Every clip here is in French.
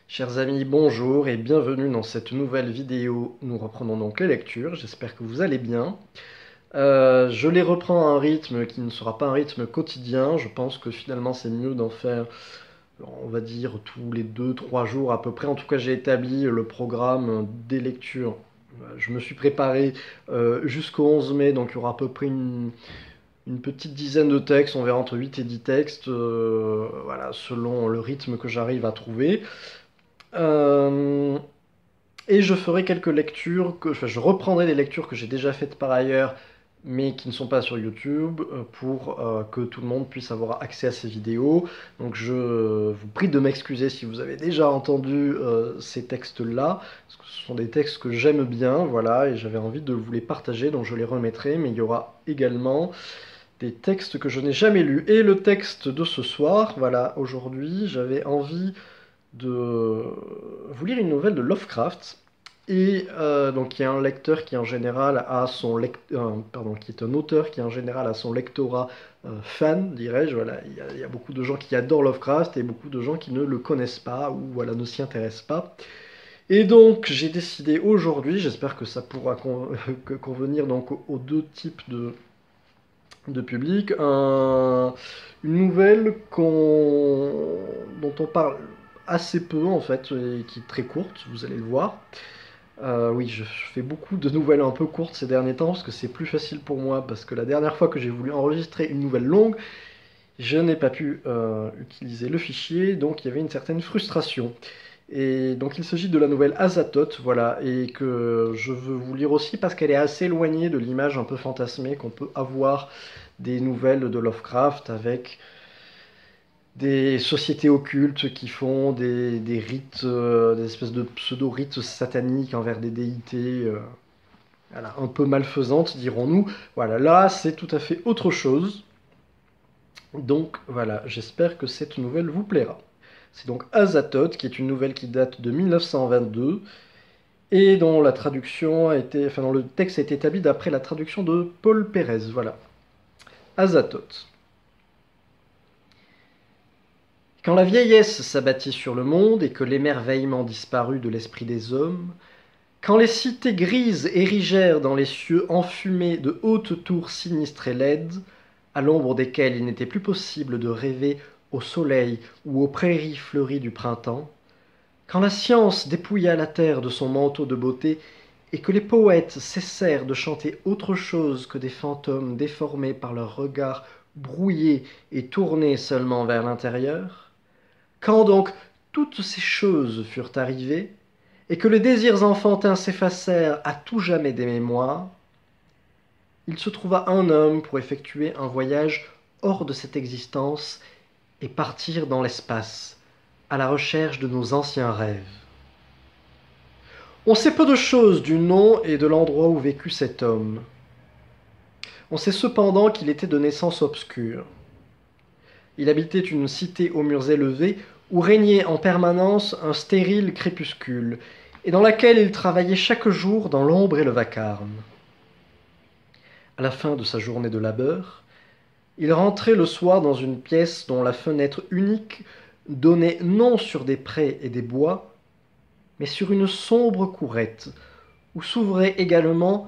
Chers amis, bonjour et bienvenue dans cette nouvelle vidéo. Nous reprenons donc les lectures, j'espère que vous allez bien. Je les reprends à un rythme qui ne sera pas un rythme quotidien, je pense que finalement c'est mieux d'en faire, on va dire, tous les 2-3 jours à peu près. En tout cas, j'ai établi le programme des lectures. Je me suis préparé jusqu'au 11 mai, donc il y aura à peu près une petite dizaine de textes, on verra entre 8 et 10 textes, voilà, selon le rythme que j'arrive à trouver. Euh, et je ferai quelques lectures, enfin, je reprendrai les lectures que j'ai déjà faites par ailleurs, mais qui ne sont pas sur YouTube, pour que tout le monde puisse avoir accès à ces vidéos. Donc je vous prie de m'excuser si vous avez déjà entendu ces textes-là, parce que ce sont des textes que j'aime bien, voilà, et j'avais envie de vous les partager, donc je les remettrai, mais il y aura également des textes que je n'ai jamais lus. Et le texte de ce soir, voilà, aujourd'hui, j'avais envie de vous lire une nouvelle de Lovecraft. Et donc, il y a un lecteur qui en général a son pardon, qui est un auteur qui en général a son lectorat fan, dirais-je. Voilà, il y a beaucoup de gens qui adorent Lovecraft et beaucoup de gens qui ne le connaissent pas ou voilà ne s'y intéressent pas. Et donc, j'ai décidé aujourd'hui, j'espère que ça pourra convenir donc aux deux types de public, une nouvelle dont on parle assez peu en fait, et qui est très courte, vous allez le voir. Oui, je fais beaucoup de nouvelles un peu courtes ces derniers temps parce que c'est plus facile pour moi, parce que la dernière fois que j'ai voulu enregistrer une nouvelle longue, je n'ai pas pu utiliser le fichier, donc il y avait une certaine frustration. Et donc il s'agit de la nouvelle Azathoth, voilà, et que je veux vous lire aussi parce qu'elle est assez éloignée de l'image un peu fantasmée qu'on peut avoir des nouvelles de Lovecraft, avec des sociétés occultes qui font des rites, des espèces de pseudo-rites sataniques envers des déités, voilà, un peu malfaisantes, dirons-nous. Voilà, là c'est tout à fait autre chose. Donc voilà, j'espère que cette nouvelle vous plaira. C'est donc Azathoth, qui est une nouvelle qui date de 1922 et dont la traduction a été, enfin, dont le texte a été établi d'après la traduction de Paul Pérez. Voilà, Azathoth. Quand la vieillesse s'abattit sur le monde et que l'émerveillement disparut de l'esprit des hommes, quand les cités grises érigèrent dans les cieux enfumés de hautes tours sinistres et laides, à l'ombre desquelles il n'était plus possible de rêver au soleil ou aux prairies fleuries du printemps, quand la science dépouilla la terre de son manteau de beauté et que les poètes cessèrent de chanter autre chose que des fantômes déformés par leurs regards brouillés et tournés seulement vers l'intérieur, quand donc toutes ces choses furent arrivées, et que les désirs enfantins s'effacèrent à tout jamais des mémoires, il se trouva un homme pour effectuer un voyage hors de cette existence et partir dans l'espace, à la recherche de nos anciens rêves. On sait peu de choses du nom et de l'endroit où vécut cet homme. On sait cependant qu'il était de naissance obscure. Il habitait une cité aux murs élevés où régnait en permanence un stérile crépuscule, et dans laquelle il travaillait chaque jour dans l'ombre et le vacarme. À la fin de sa journée de labeur, il rentrait le soir dans une pièce dont la fenêtre unique donnait non sur des prés et des bois, mais sur une sombre courette, où s'ouvraient également,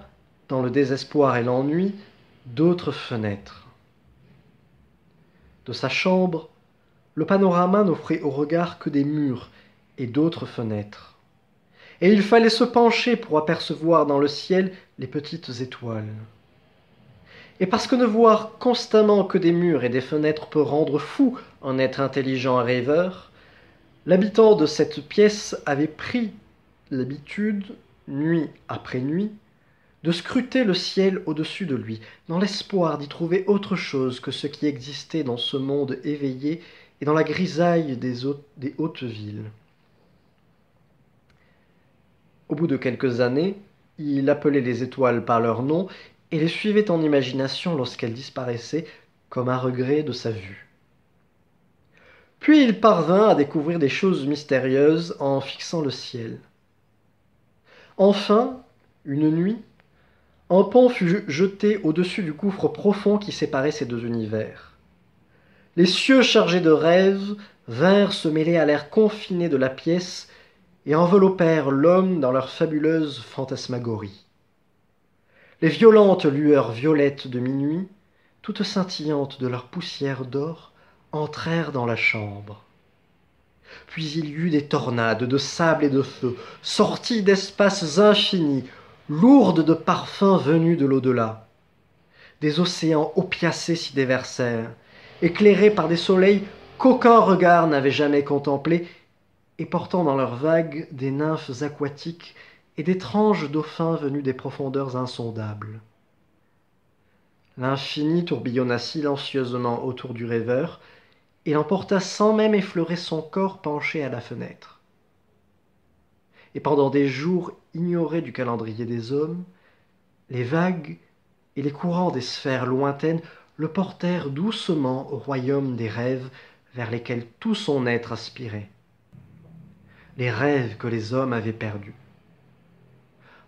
dans le désespoir et l'ennui, d'autres fenêtres. De sa chambre, le panorama n'offrait au regard que des murs et d'autres fenêtres. Et il fallait se pencher pour apercevoir dans le ciel les petites étoiles. Et parce que ne voir constamment que des murs et des fenêtres peut rendre fou un être intelligent et rêveur, l'habitant de cette pièce avait pris l'habitude, nuit après nuit, de scruter le ciel au-dessus de lui, dans l'espoir d'y trouver autre chose que ce qui existait dans ce monde éveillé et dans la grisaille des hautes villes. Au bout de quelques années, il appelait les étoiles par leur nom et les suivait en imagination lorsqu'elles disparaissaient, comme à regret de sa vue. Puis il parvint à découvrir des choses mystérieuses en fixant le ciel. Enfin, une nuit, un pont fut jeté au-dessus du gouffre profond qui séparait ces deux univers. Les cieux chargés de rêves vinrent se mêler à l'air confiné de la pièce et enveloppèrent l'homme dans leur fabuleuse fantasmagorie. Les violentes lueurs violettes de minuit, toutes scintillantes de leur poussière d'or, entrèrent dans la chambre. Puis il y eut des tornades de sable et de feu, sorties d'espaces infinis, lourdes de parfums venus de l'au-delà. Des océans opiacés s'y déversèrent, éclairés par des soleils qu'aucun regard n'avait jamais contemplés, et portant dans leurs vagues des nymphes aquatiques et d'étranges dauphins venus des profondeurs insondables. L'infini tourbillonna silencieusement autour du rêveur, et l'emporta sans même effleurer son corps penché à la fenêtre. Et pendant des jours ignorés du calendrier des hommes, les vagues et les courants des sphères lointaines le portèrent doucement au royaume des rêves vers lesquels tout son être aspirait. Les rêves que les hommes avaient perdus.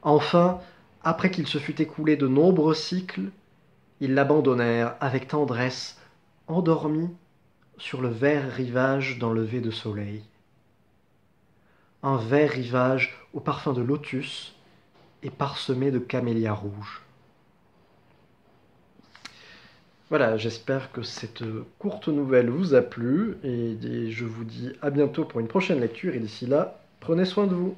Enfin, après qu'il se fut écoulé de nombreux cycles, ils l'abandonnèrent avec tendresse, endormi sur le vert rivage d'un lever de soleil. Un vert rivage au parfum de lotus et parsemé de camélias rouges. Voilà, j'espère que cette courte nouvelle vous a plu et je vous dis à bientôt pour une prochaine lecture et d'ici là, prenez soin de vous.